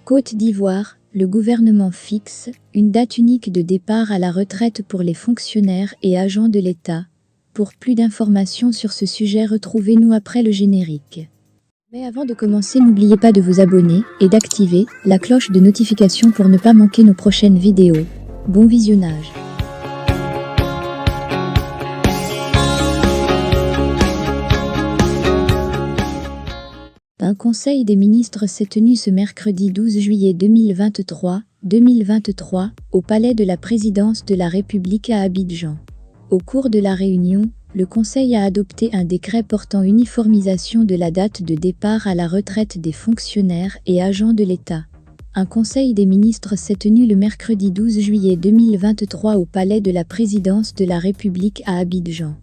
Côte d'Ivoire, le gouvernement fixe une date unique de départ à la retraite pour les fonctionnaires et agents de l'État. Pour plus d'informations sur ce sujet, retrouvez-nous après le générique. Mais avant de commencer, n'oubliez pas de vous abonner et d'activer la cloche de notification pour ne pas manquer nos prochaines vidéos. Bon visionnage. Un conseil des ministres s'est tenu ce mercredi 12 juillet 2023 au Palais de la Présidence de la République à Abidjan. Au cours de la réunion, le Conseil a adopté un décret portant uniformisation de la date de départ à la retraite des fonctionnaires et agents de l'État. Un Conseil des ministres s'est tenu le mercredi 12 juillet 2023 au Palais de la Présidence de la République à Abidjan.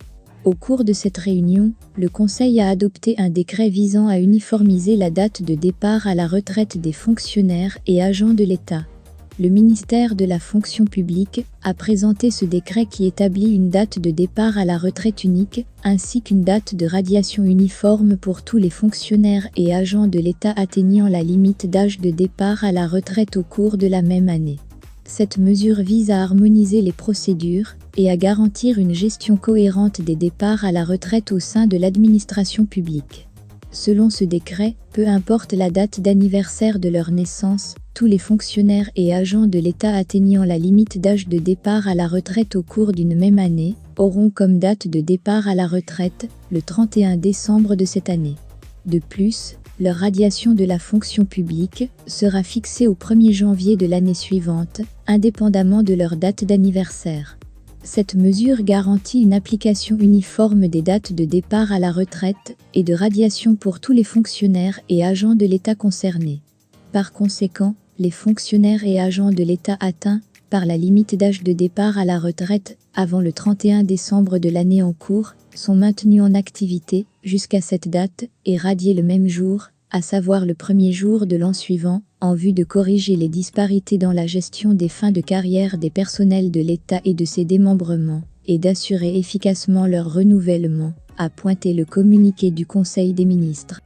Au cours de cette réunion, le Conseil a adopté un décret visant à uniformiser la date de départ à la retraite des fonctionnaires et agents de l'État. Le ministère de la fonction publique a présenté ce décret qui établit une date de départ à la retraite unique, ainsi qu'une date de radiation uniforme pour tous les fonctionnaires et agents de l'État atteignant la limite d'âge de départ à la retraite au cours de la même année. Cette mesure vise à harmoniser les procédures et à garantir une gestion cohérente des départs à la retraite au sein de l'administration publique. Selon ce décret, peu importe la date d'anniversaire de leur naissance, tous les fonctionnaires et agents de l'État atteignant la limite d'âge de départ à la retraite au cours d'une même année auront comme date de départ à la retraite le 31 décembre de cette année. De plus, leur radiation de la fonction publique sera fixée au 1er janvier de l'année suivante, indépendamment de leur date d'anniversaire. Cette mesure garantit une application uniforme des dates de départ à la retraite et de radiation pour tous les fonctionnaires et agents de l'État concernés. Par conséquent, les fonctionnaires et agents de l'État atteints par la limite d'âge de départ à la retraite avant le 31 décembre de l'année en cours sont maintenus en activité jusqu'à cette date et radiés le même jour, à savoir le 1er jour de l'an suivant, en vue de corriger les disparités dans la gestion des fins de carrière des personnels de l'État et de ses démembrements, et d'assurer efficacement leur renouvellement, a pointé le communiqué du Conseil des ministres.